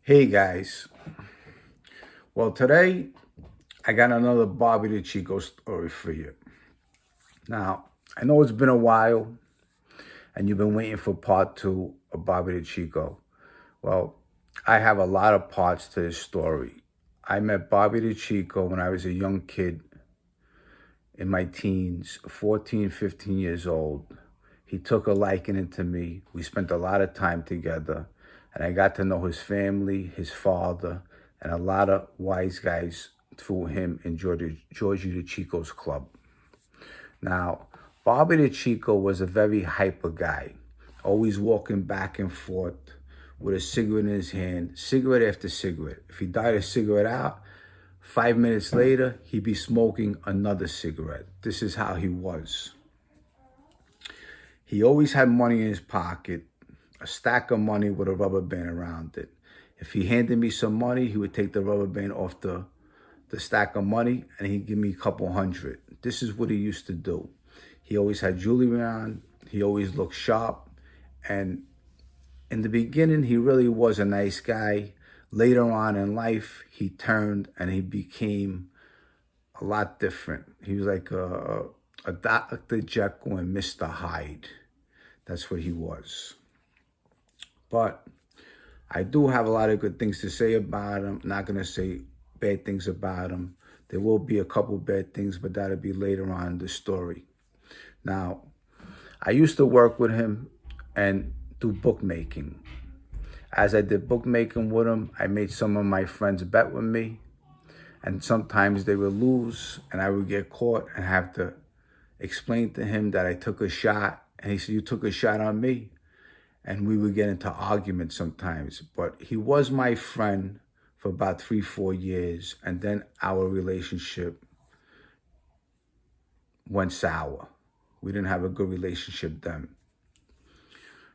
Hey guys, well today I got another Bobby Decicco story for you. Now, I know it's been a while and you've been waiting for part two of Bobby Decicco. Well, I have a lot of parts to this story. I met Bobby Decicco when I was a young kid in my teens, 14, 15 years old. He took a liking to me. We spent a lot of time together, and I got to know his family, his father, and a lot of wise guys through him in Georgie DeChico's club. Now, Bobby DeChico was a very hyper guy, always walking back and forth with a cigarette in his hand, cigarette after cigarette. If he died a cigarette out, 5 minutes later, he'd be smoking another cigarette. This is how he was. He always had money in his pocket, a stack of money with a rubber band around it. If he handed me some money, he would take the rubber band off the stack of money and he'd give me a couple hundred. This is what he used to do. He always had jewelry on. He always looked sharp. And in the beginning, he really was a nice guy. Later on in life, he turned and he became a lot different. He was like a Dr. Jekyll and Mr. Hyde. That's what he was. But I do have a lot of good things to say about him. I'm not going to say bad things about him. There will be a couple bad things, but that'll be later on in the story. Now, I used to work with him and do bookmaking. As I did bookmaking with him, I made some of my friends bet with me. And sometimes they would lose and I would get caught and have to explain to him that I took a shot. And he said, "You took a shot on me." And we would get into arguments sometimes. But he was my friend for about 3-4 years. And then our relationship went sour. We didn't have a good relationship then.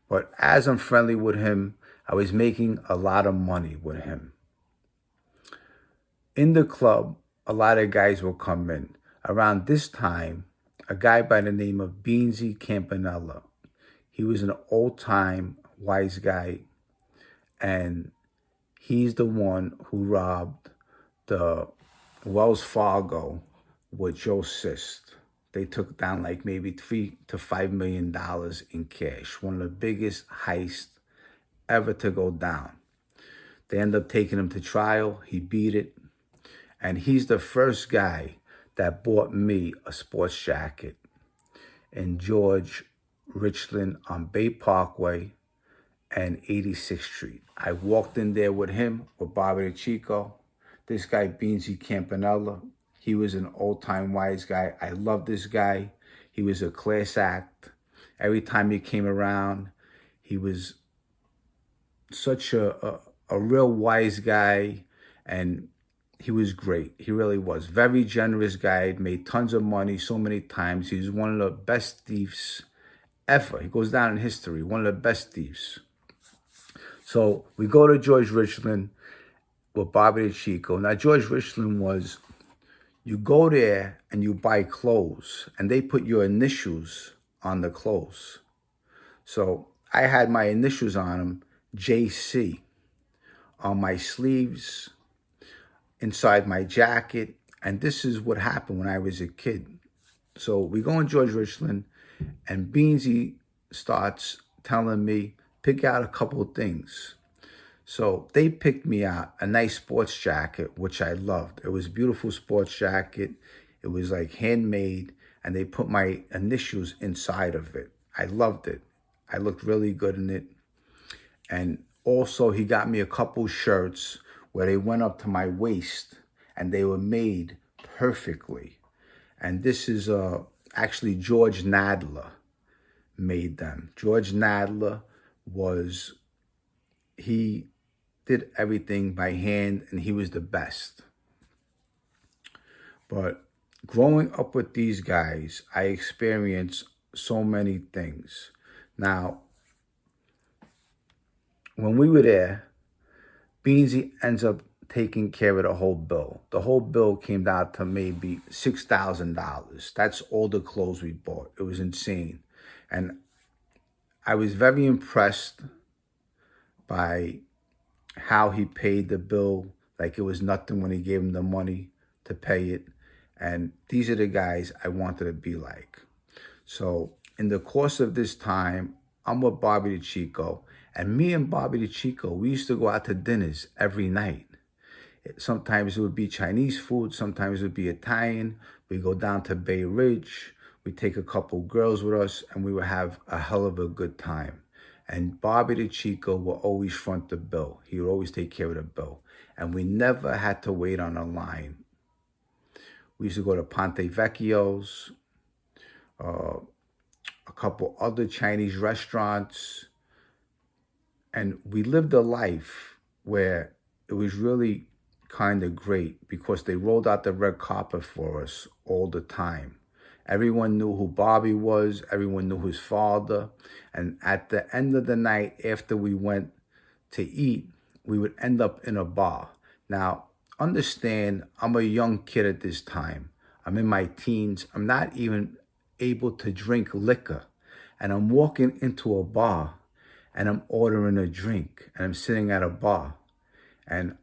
But as I'm friendly with him, I was making a lot of money with him. In the club, a lot of guys will come in. Around this time, a guy by the name of Beansie Campanella. He was an old-time wise guy, and he's the one who robbed the Wells Fargo with Joe Sist. They took down like maybe $3 to $5 million in cash. One of the biggest heists ever to go down. They ended up taking him to trial. He beat it. And he's the first guy that bought me a sports jacket in George Richland on Bay Parkway and 86th Street. I walked in there with him, with Bobby Decicco. This guy, Beansie Campanella, he was an old-time wise guy. I love this guy. He was a class act. Every time he came around, he was such a real wise guy, and he was great. He really was. Very generous guy, made tons of money so many times. He was one of the best thieves ever. He goes down in history, one of the best thieves. So we go to George Richland with Bobby Decicco. Now, George Richland was, you go there and you buy clothes, and they put your initials on the clothes. So I had my initials on them, JC, on my sleeves, inside my jacket. And this is what happened when I was a kid. So we go in George Richland, and Beansie starts telling me, pick out a couple of things. So they picked me out a nice sports jacket, which I loved. It was a beautiful sports jacket. It was like handmade, and they put my initials inside of it. I loved it. I looked really good in it. And also he got me a couple shirts where they went up to my waist and they were made perfectly. And this is actually George Nadler made them. George Nadler he did everything by hand, and he was the best. But growing up with these guys, I experienced so many things. Now, when we were there, Beansie ends up taking care of the whole bill. The whole bill came down to maybe $6,000. That's all the clothes we bought. It was insane. And I was very impressed by how he paid the bill like it was nothing when he gave him the money to pay it. And these are the guys I wanted to be like. So in the course of this time, I'm with Bobby Decicco. And me and Bobby Decicco, we used to go out to dinners every night. Sometimes it would be Chinese food. Sometimes it would be Italian. We go down to Bay Ridge. We take a couple girls with us, and we would have a hell of a good time. And Bobby Decicco will always front the bill. He would always take care of the bill. And we never had to wait on a line. We used to go to Ponte Vecchio's, a couple other Chinese restaurants. And we lived a life where it was really kind of great because they rolled out the red carpet for us all the time. Everyone knew who Bobby was. Everyone knew his father. And at the end of the night, after we went to eat, we would end up in a bar. Now, understand, I'm a young kid at this time. I'm in my teens. I'm not even able to drink liquor. And I'm walking into a bar and I'm ordering a drink and I'm sitting at a bar and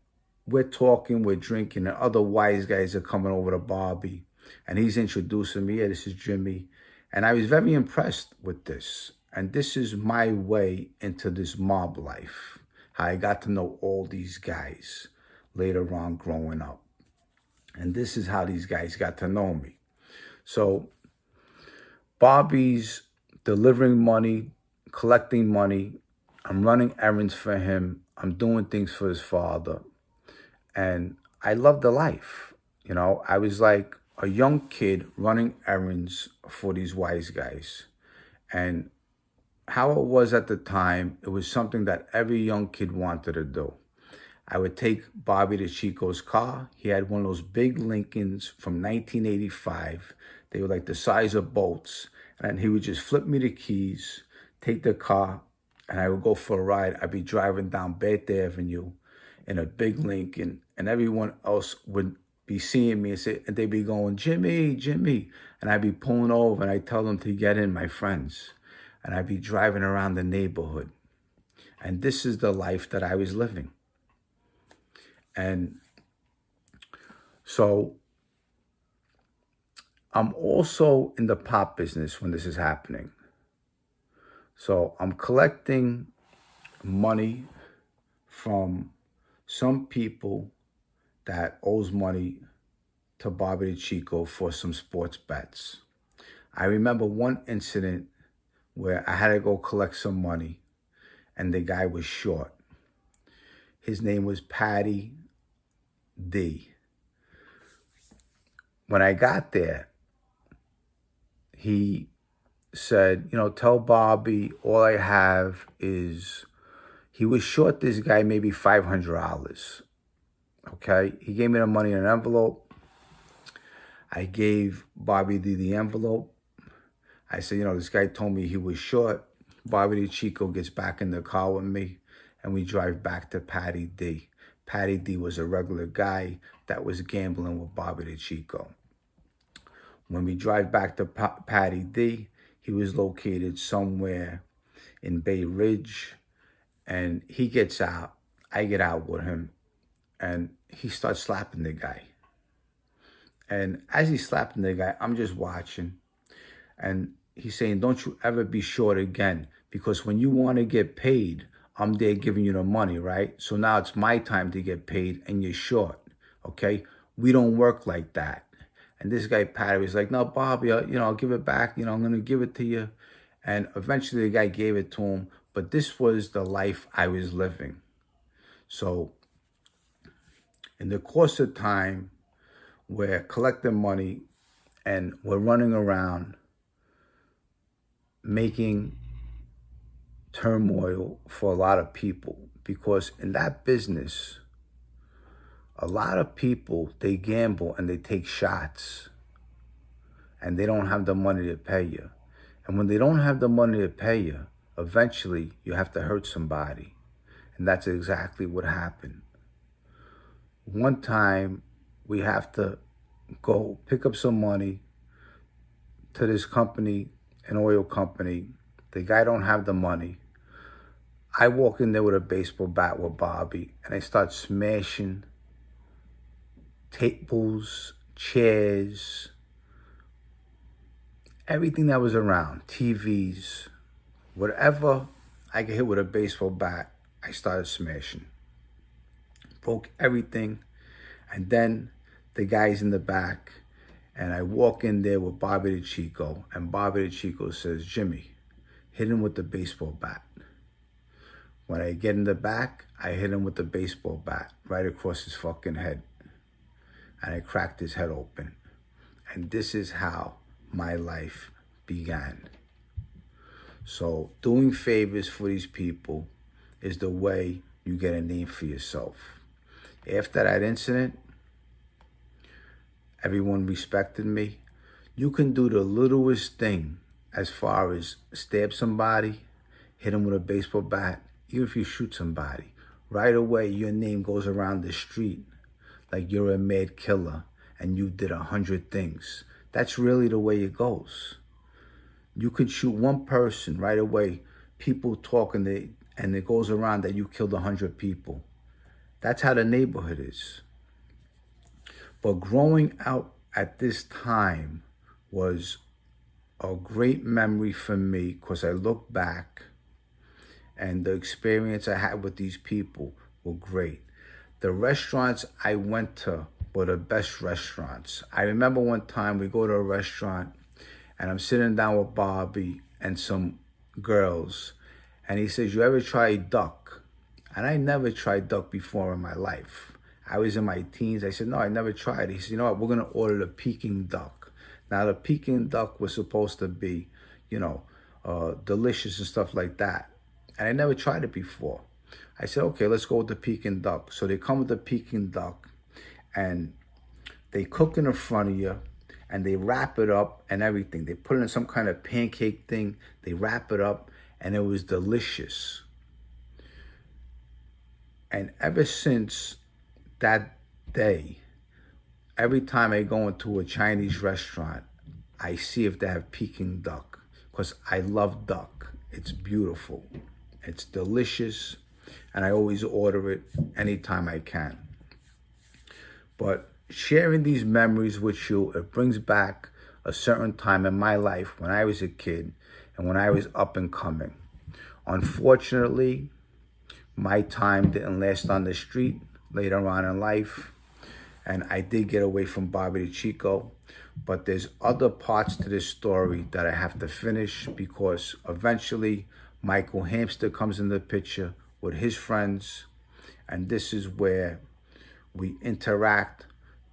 we're talking, we're drinking, and other wise guys are coming over to Bobby and he's introducing me. Yeah, this is Jimmy. And I was very impressed with this. And this is my way into this mob life, how I got to know all these guys later on growing up. And this is how these guys got to know me. So Bobby's delivering money, collecting money. I'm running errands for him. I'm doing things for his father. And I love the life. You know, I was like a young kid running errands for these wise guys. And how it was at the time, it was something that every young kid wanted to do. I would take Bobby Decicco's car. He had one of those big Lincolns from 1985. They were like the size of boats. And he would just flip me the keys, take the car, and I would go for a ride. I'd be driving down Beth Avenue in a big Lincoln, and everyone else would be seeing me and they'd be going, Jimmy, Jimmy. And I'd be pulling over and I'd tell them to get in, my friends. And I'd be driving around the neighborhood. And this is the life that I was living. And so I'm also in the pop business when this is happening. So I'm collecting money from some people that owes money to Bobby Decicco for some sports bets. I remember one incident where I had to go collect some money and the guy was short. His name was Patty D. When I got there, he said, you know, tell Bobby all I have is, he was short this guy maybe $500. Okay? He gave me the money in an envelope. I gave Bobby the envelope. I said, you know, this guy told me he was short. Bobby Decicco gets back in the car with me, and we drive back to Patty D. Patty D was a regular guy that was gambling with Bobby Decicco. When we drive back to Patty D, he was located somewhere in Bay Ridge, and he gets out. I get out with him, and he starts slapping the guy. And as he's slapping the guy, I'm just watching. And he's saying, don't you ever be short again. Because when you want to get paid, I'm there giving you the money, right? So now it's my time to get paid and you're short, okay? We don't work like that. And this guy, Patty, was like, no, Bobby, I'll give it back. I'm going to give it to you. And eventually the guy gave it to him. But this was the life I was living. So in the course of time, we're collecting money and we're running around making turmoil for a lot of people, because in that business, a lot of people, they gamble and they take shots and they don't have the money to pay you. And when they don't have the money to pay you, eventually you have to hurt somebody. And that's exactly what happened. One time we have to go pick up some money to this company, an oil company. The guy don't have the money. I walk in there with a baseball bat with Bobby, and I start smashing tables, chairs, everything that was around, TVs, whatever I could hit with a baseball bat, I started smashing. Broke everything. And then the guy's in the back, and I walk in there with Bobby Decicco, and Bobby Decicco says, Jimmy, hit him with the baseball bat. When I get in the back, I hit him with the baseball bat right across his fucking head. And I cracked his head open. And this is how my life began. So doing favors for these people is the way you get a name for yourself. After that incident, everyone respected me. You can do the littlest thing as far as stab somebody, hit them with a baseball bat, even if you shoot somebody. Right away, your name goes around the street like you're a mad killer and you did 100 things. That's really the way it goes. You could shoot one person right away, people talking, and it goes around that you killed 100 people. That's how the neighborhood is. But growing out at this time was a great memory for me because I look back and the experience I had with these people were great. The restaurants I went to were the best restaurants. I remember one time we go to a restaurant and I'm sitting down with Bobby and some girls, and he says, you ever try duck? And I never tried duck before in my life. I was in my teens. I said, no, I never tried it. He said, you know what, we're going to order the Peking duck. Now, the Peking duck was supposed to be, delicious and stuff like that. And I never tried it before. I said, okay, let's go with the Peking duck. So they come with the Peking duck, and they cook in front of you, and they wrap it up and everything. They put it in some kind of pancake thing. They wrap it up, and it was delicious. And ever since that day, every time I go into a Chinese restaurant, I see if they have Peking duck, because I love duck. It's beautiful. It's delicious, and I always order it anytime I can. But sharing these memories with you, it brings back a certain time in my life when I was a kid and when I was up and coming. Unfortunately, my time didn't last on the street later on in life, and I did get away from Bobby Decicco, but there's other parts to this story that I have to finish because eventually Michael Hamster comes in the picture with his friends, and this is where we interact.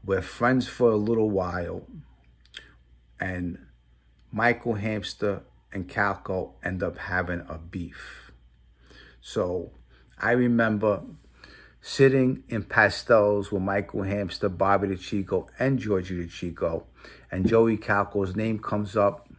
We're friends for a little while, and Michael Hamster and Calco end up having a beef. So I remember sitting in Pastels with Michael Hamster, Bobby Decicco, and Georgie Decicco, and Joey Calco's name comes up,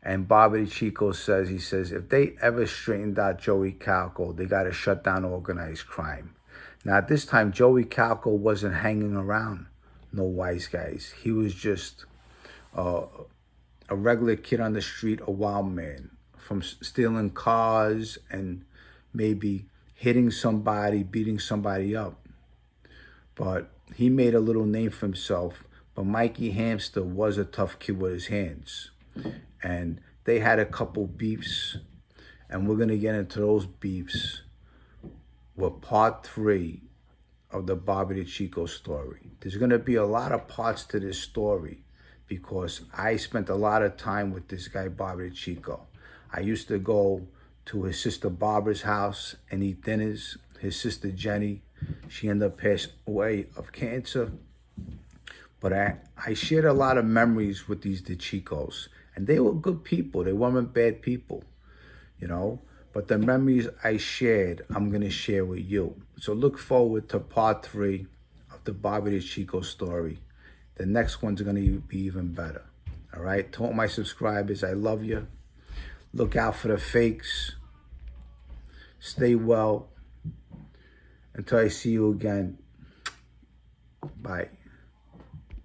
and Bobby Decicco says, if they ever straightened out Joey Calco, they got to shut down organized crime. Now, at this time, Joey Calco wasn't hanging around no wise guys. He was just a regular kid on the street, a wild man, from stealing cars and maybe hitting somebody, beating somebody up. But he made a little name for himself. But Mikey Hamster was a tough kid with his hands. And they had a couple beefs. And we're going to get into those beefs with part 3 of the Bobby Decicco story. There's going to be a lot of parts to this story because I spent a lot of time with this guy, Bobby Decicco. I used to go to his sister Barbara's house and eat dinners. His sister Jenny, she ended up passing away of cancer. But I shared a lot of memories with these Deciccos, and they were good people. They weren't bad people, But the memories I shared, I'm going to share with you. So look forward to part 3 of the Bobby Decicco story. The next one's going to be even better. All right? To all my subscribers, I love you. Look out for the fakes. Stay well. Until I see you again. Bye.